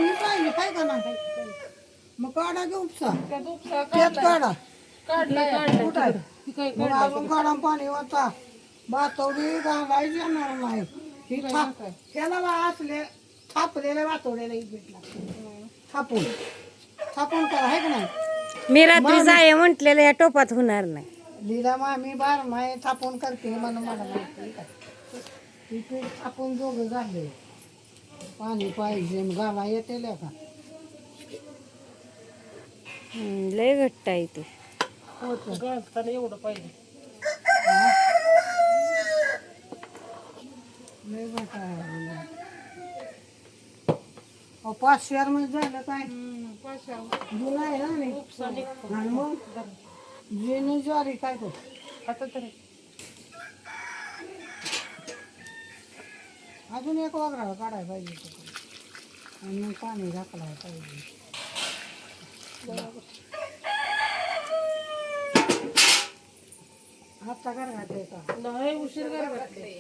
ही पाहिजे काय का नाही मग काढा की उपसा त्यात काढा कुठं आहे? मग अजून काढा पाणी वाचा बातवडी घालायची येणार नाही त्याला असले थापलेले वाचवलेले भेटला थापून थापून करा आहे का नाही मी रात्री जाय म्हटलेलं या टोपात होणार नाही. लिला मामी बार माय थापून करते म्हणून मला माहिती काय ती पीठ थापून दोघं झाले पाणी पाहिजे घाला येते का लय घट्ट आहे ते. एवढं पाहिजे लय मोठा आहे. अहो, 500 मध्ये झालं काय जुना आहे ना आणि मग जुनी ज्वारी काय तो आता तरी अजून एक वगळा काढायला पाहिजे आणि मग पाणी झाकला पाहिजे आता कर घातले का नाही उशीर घातले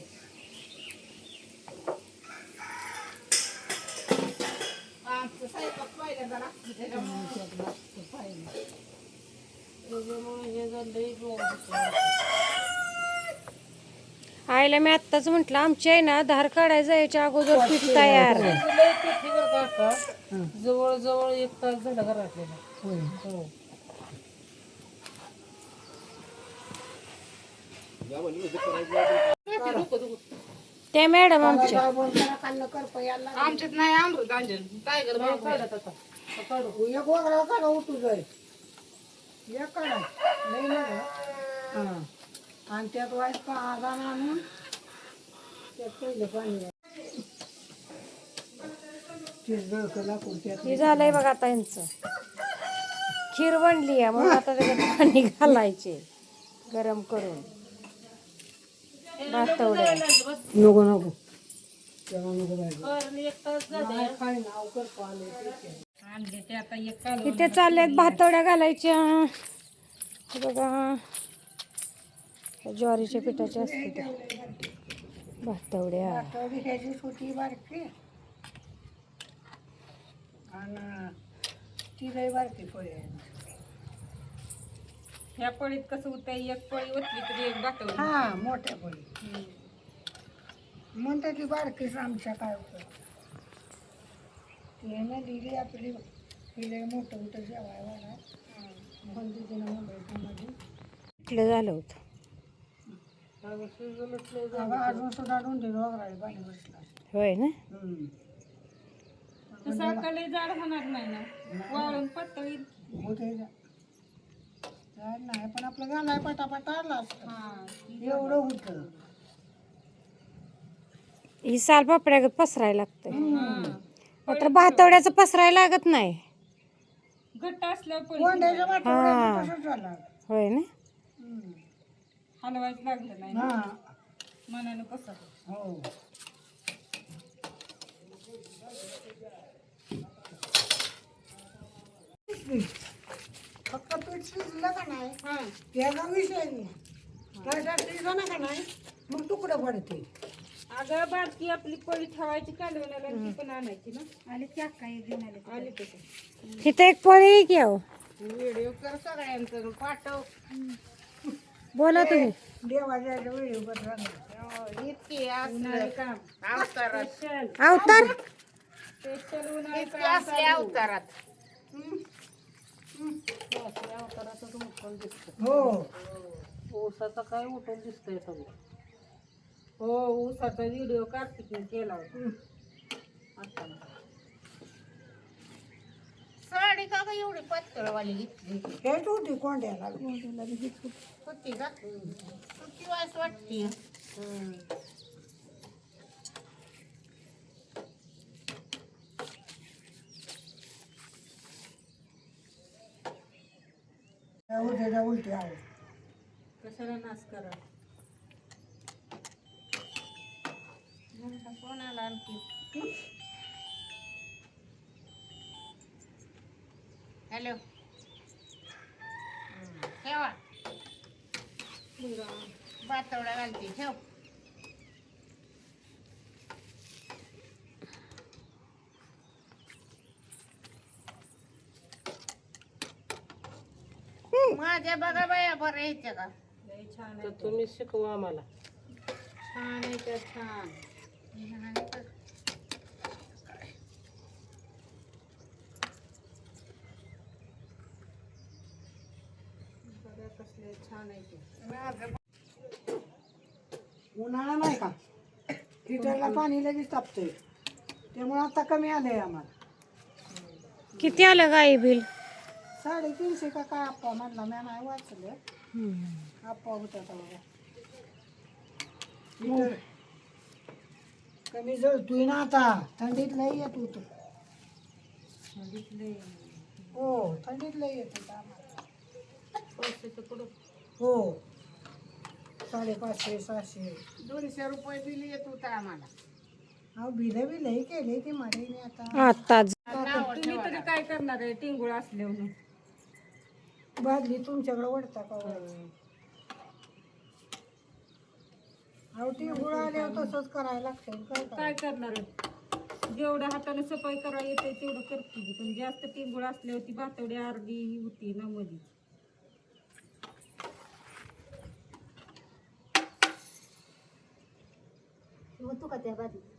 आईला मी आत्ताच म्हटलं आमची आहे ना धार काढायला जायच्या अगोदर पीठ तयार. जवळ जवळ 1 तास झाला घरातलेला. होय. त्या मॅडम आमच्या आमच्यात नाही अमृत अंजन टायगर भाऊ काढत आता एक वगळा काढा उठू जाईल एक काढा नाही ना हां आणि त्यात वाईट आधार आणून त्यात पहिलं पाणी हे झालंय बघा आता यांचं खीर बनली आहे म्हणून आता त्याच्यात पाणी घालायचे गरम करून भातवड्या. नको नको इथे चालल्यात भातवड्या घालायच्या हे बघा ज्वारीच्या पिठाच्या असते त्या भातवड्या. ह्याची छोटी बारकी आणि ती लई बारकी फळी आहे ह्या पळीत कसं होतं एक पळी ओतली तरी एक बाटवली हा मोठ्या फळी म्हणते ती बारकीच आमच्या काय होतं ती ना दिली आपली तिला मोठं मोठं जेवायला बंदी तिनं मुंबईमध्ये इथलं झालं होतं. अजून सुद्धा दोन वगैरे पाणी बसला होय ना. तसं लय जाड होणार नाही ना वाळून पातळी होते नाही पण आपलं घालाय पटापटा आला असतं एवढं होतं ही साल पापड्या पसरायला लागतंय मात्र भातवड्याचं पसरायला लागत नाही. घट्ट असल्यावर कोंड्याच्या वाटवड्याचं तसंच झालं होय ना. हलवायचं लागलं नाही हा मनानं कसं हो फक्त पीठ शिजलं का नाही त्याचा विषय नाही त्याचा शिजलं का नाही मग तुकडं पडते अगं बारकी आपली पळी ठेवायची कालवण्याला ती पण आणायची ना आणि त्या काही घेऊन आले तसं इथे एक पोळी की अहो व्हिडिओ कर सगळ्यांचं पाठव बोला तुम्ही. देवाच्या व्हिडिओ बद्दल इतकी अवतारात अवतार असले अवतारात हो ऊसाचा काय उठून दिसतोय सगळं. हो ऊसाचा व्हिडिओ कार्तिकने केला होता आता. साडी का ग एवढी पातळवाली घेतली हेच होती कोंड्याला होती का किती वास वाटते उद्याच्या उलटी आहे कशाला नाश करा कोणाला आणखी हॅलो ठेवा बातवडा घालते ठेव माझ्या बघा बाया बरं यायच्या का तर तुम्ही शिकवा आम्हाला छान आहे त्या छान कसले छान आहे ते उन्हाळा नाही का हिटरला पाणी लगेच तापतंय त्यामुळे आता कमी आलंय आम्हाला किती आलं गाई बिल? 350 का काय आप्पा म्हणला मी नाही वाचलं आप्पा होता तेवढा हिटर कमी जळतोय ना आता थंडीत लई येत होत हो थंडीत लई येत होत आम्हाला हो 550 600 200 रुपये बिल येत होतं आम्हाला अहो बिल लई केले की माडीने आता आता तुम्ही तरी काय करणार आहे टिंगुळ असल्यावर बादली तुमच्याकडे वडता का अहो टिंगुळ आल्यावर तसंच करायला लागतं काय काय करणार आहे जेवढ्या हाताने सफाई करायला येते तेवढं करते मी. पण जास्त टिंगुळ असल्यावर ती भातवडी अर्धी होती ना मध्ये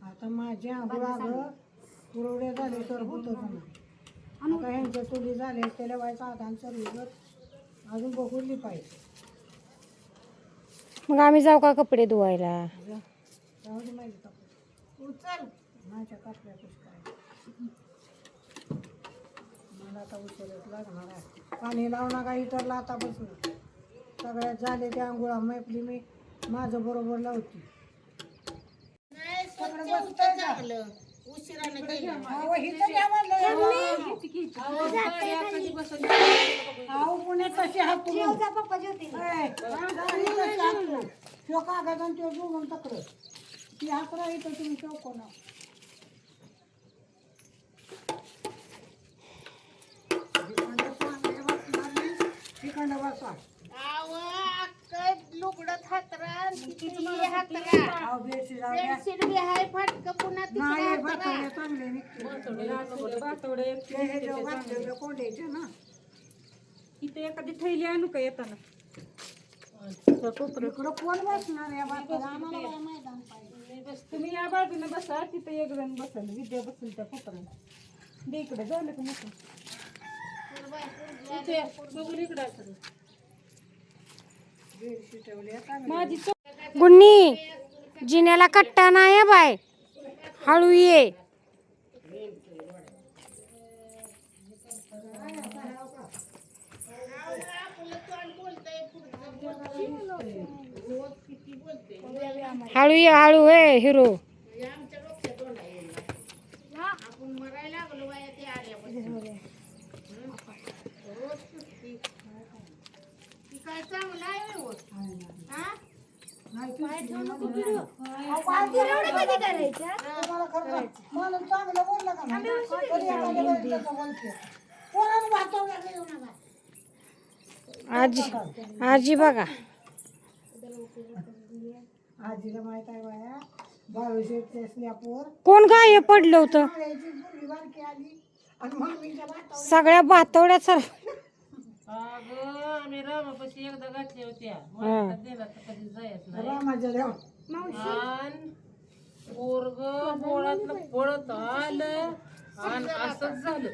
आता माझ्या अगं पुरवड्या झाले तर होतं का नाही आता ह्यांच्या चुली झाले त्याला व्हायचं आधान सर्विसवर अजून बघूली पाहिजे मग आम्ही जाऊ का कपडे धुवायला? जाऊ दे माझे कपडे उचल माझ्या कपड्या कसं काय मला आता उचलच लागणार आहे पाणी लावू नका इतरला आता बसून सगळ्यात झाले त्या आंघोळा मैपली मी माझं बरोबर लावते पुण्यात तशी हात कागद आणि तो जुळून तकड ती हात राहित तुम्ही चौकोना तिकडं बसा लुगडत हातरा बेडशीट बेडशीट बी आहे फाटक पुन्हा नाही बातवड्या चांगले निघते कोंड्याचे ना इथे एखादी थैली आणू का येताना इकडं कोण बसणार या बातवड्या आम्हाला काय मैदान पाहिजे तुम्ही या बाजूने बसा तिथे एक जण बसल विद्या बसेल त्या कोपऱ्यात दे इकडे झालं का नको बघून इकडे माझी गुन्नी जिन्याला कट्टा नाही आहे बाय, हळू ये. हळू ये हळू आहे हिरो. आजी आजी बघा आजीला माहित आहे बाया 22 स्लॅपवर कोण गाय पडलं होतं सगळ्या भातवड्यात सर. आम्ही रामापाशी एकदा घातल्या होत्या दिला तर कधी जायचं पोरग पोळातलं पळत आलं आणि असंच झालं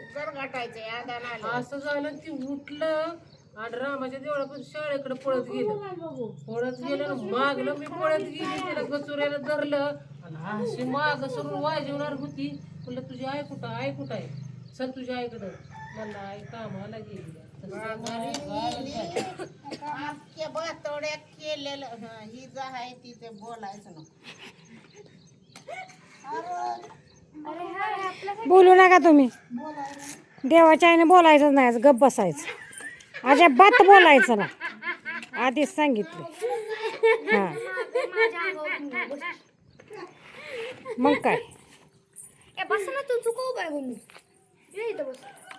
असं झालं ती उठलं आणि रामाच्या देवळापासून शाळेकडे पळत गेलं मागलं मी पळत गेली त्याला गचुऱ्याला धरलं आणि अशी माग सरून वाजवणार होती. म्हणलं तुझी आई कुठं आहे चल तुझ्या आईकडं. म्हणलं आई कामाला गेली बातवड्यात केलेलं ही जा आहे तिथे बोलायचं ना. बोलू नका तुम्ही, देवाच्या आईने बोलायचं नाही, गप बसायचं, अजिबात बोलायचं ना, आधीच सांगितलं. हा मग काय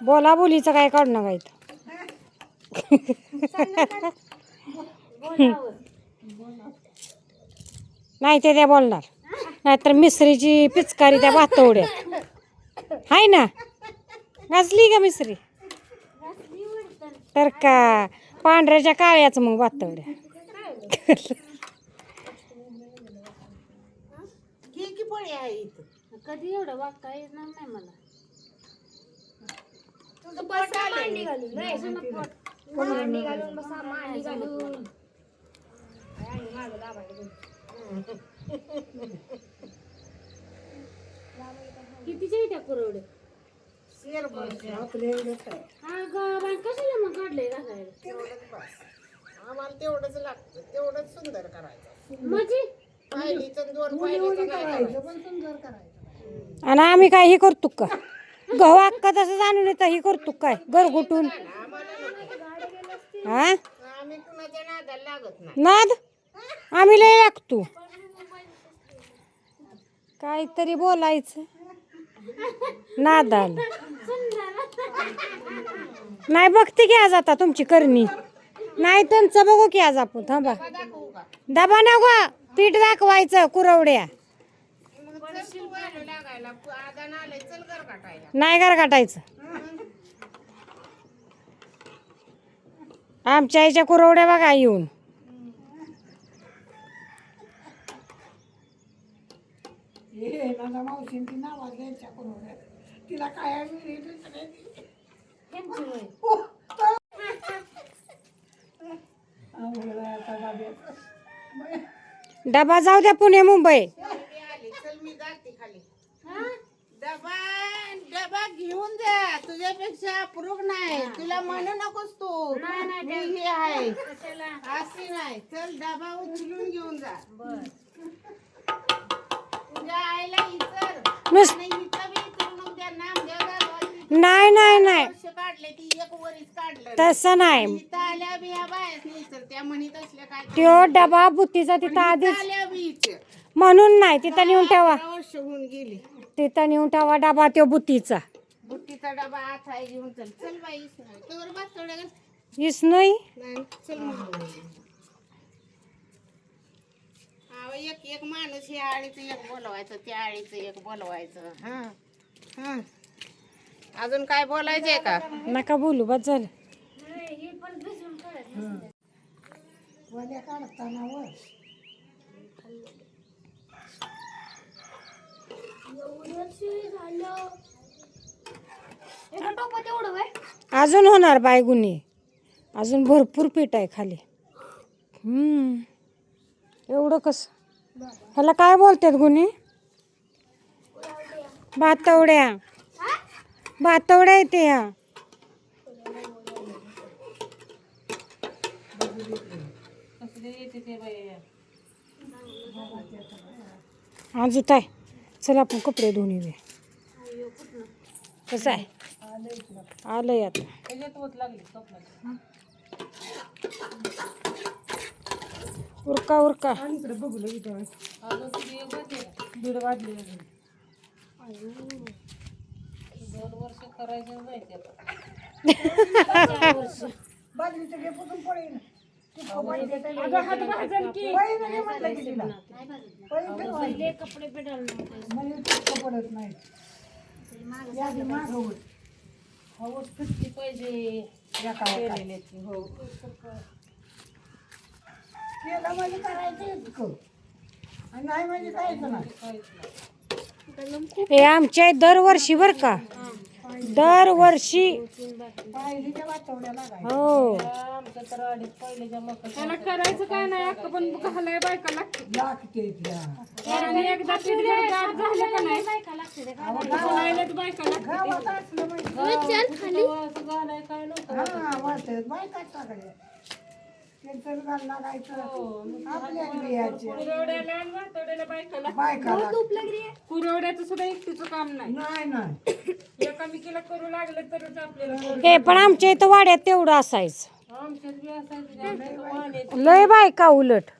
बोला बोलीचं काय काढणं काय नाही ते त्या बोलणार, नाहीतर मिसरीची पिचकारी त्या भातवड्यात हाय ना, घासली का मिसरी तर का पांढऱ्याच्या काळ्याच मग बातवड्या. की पळी आहे इथं. कधी एवढं वागता येणार नाही मला. कितीच्या त्या कुरवड्या? आपले एवढंच आहे. हा गा कशाला मग काढले घालायला? तेवढंच बस. आम्हाला तेवढंच लागतं, तेवढंच सुंदर करायचं. म्हणजे पायलीचं दोन पायलीचं करायचं पण सुंदर करायचं. आणि आम्ही काय हे करतो का? गहू अक्का तसंच आणून येतं हे करतो काय घरगुटून? हा आम्ही कुणाच्या नादाला लागत नाही. नाद आम्ही लय लागतो. काहीतरी बोलायचं नादाला. नाही बघते की आज आता तुमची करणी. नाही त्यांचं बघू की आज आपण. थांबा डबा नको पीठ दाखवायचं कुरवड्या. नाही घर काटायचं. आमच्या आईच्या कुरवड्या बघा येऊन. हे माझ्या मावशीन ती नावाज घ्यायच्या कुरवड्या. तिला काय आम्ही डबा जाऊ द्या पुणे मुंबई. चल मी जाते खाली. डबा डबा घेऊन जा. तुझ्यापेक्षा अप्रूप नाही. तुला म्हणू नकोस तू. मी हे आहे अशी नाही. चल डबा उचलून घेऊन जा. तुझ्या आईला इतर नुस- आणि इथं बी इतरून द्या. नाम द्या. नाही नाही नाही वर्ष काढले ती एक वरीच काढलं. तसं नाही. इथं आल्या बी ह्या बायाच नाही तर त्या म्हणत असल्या काय त्यो डबा बुत्तीचा तिथं आधीच आल्या बीच म्हणून नाही. तिथं नेऊन ठेवा. वर्ष होऊन गेली. तिथं नेऊन ठेवा डबा त्यो बुत्तीचा. बुट्टीचा डबा आत आहे घेऊन चल. चल बाई तोवर बस थोड्या इस नाही नाही चल मग. एक एक माणूस ह्या आळीचं एक बोलवायचं त्या आळीचं एक बोलवायचं. हा हा अजून काय बोलायचंय का? नका बोलू बस झालं. अजून होणार बायगुनी. अजून भरपूर पीठ आहे खाली. एवढं कसं? ह्याला काय बोलतात गुन्हे? भातवड्या. भातवड्या येते ह्या. अजून आहे. चला आपण कपडे धुवून येऊया. कसं आहे आलंय आता. उरका उरका. हे आमच्या दरवर्षी बर का. दरवर्षी हो. त्याला करायचं काय नाही अक्का पण घालाय बायका लागते. एकदा पीठ गाठ झालं का नाही बायका लागते. कुरवड्याचं सुद्धा एकटीचं काम नाही. एकामेकीला करू लागलं तरच आपल्याला. हे पण आमच्या इथं वाड्यात तेवढं असायचं. लय बायका उलट.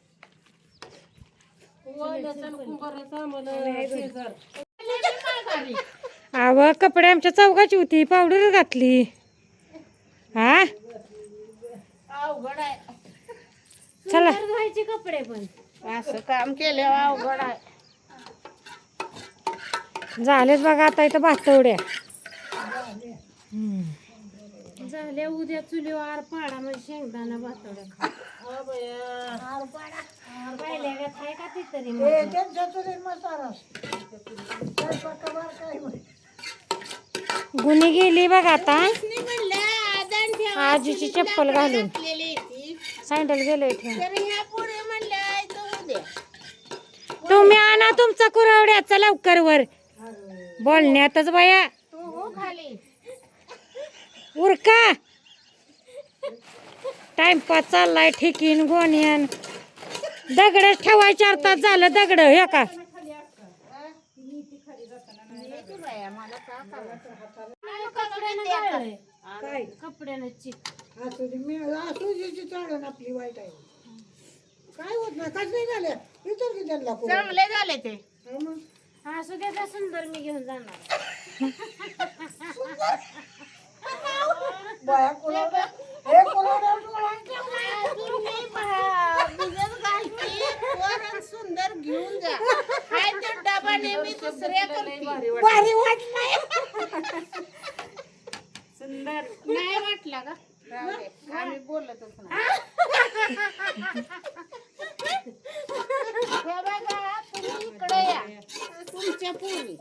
अव कपडे आमच्या चौघाची होती. पावडर घातली. हा चला घालायचे कपडे पण असं काम केल्यावर अवघड आहे. झालेच बघा आता इथं भातवड्या. झाल्या उद्या चुलीवर पाडा म्हणजे शेंगदाणा भातवड्या खा. हा बया. पाहिल्या का थाय का ती तरी हे त्यांच्या चुलीत मसाला स्वयंपाक बारकाय म्हणे. गुन्हे गेली बघ आता आजीची चप्पल घालून सँडल गेले तुम्ही आणा तुमचा कुरवड्याचा लवकर वर बोलण्यातच बाया उरका टाइमपास चाललाय ठिकीन गोण्यान दगड ठेवायचे 4 तास झालं दगड हे का काय कपड्यानं चिक असू दे मी असू दे चालून आपली वाईट आहे काय होत नाही कसं नाही झालं विचार की त्यांना कोण. चांगले झाले ते. हो मग. असू द्या सुंदर मी घेऊन जाणार बाया कुणाला हे कुणाला सुंदर घेऊन जा. हाय ते डबा नेहमी दुसऱ्या करते. भारी वाटलं सुंदर नाही वाटला का? राहू दे. आम्ही बोलतच नाही. हे बघा तुम्ही इकडे या तुमच्या पूर्वी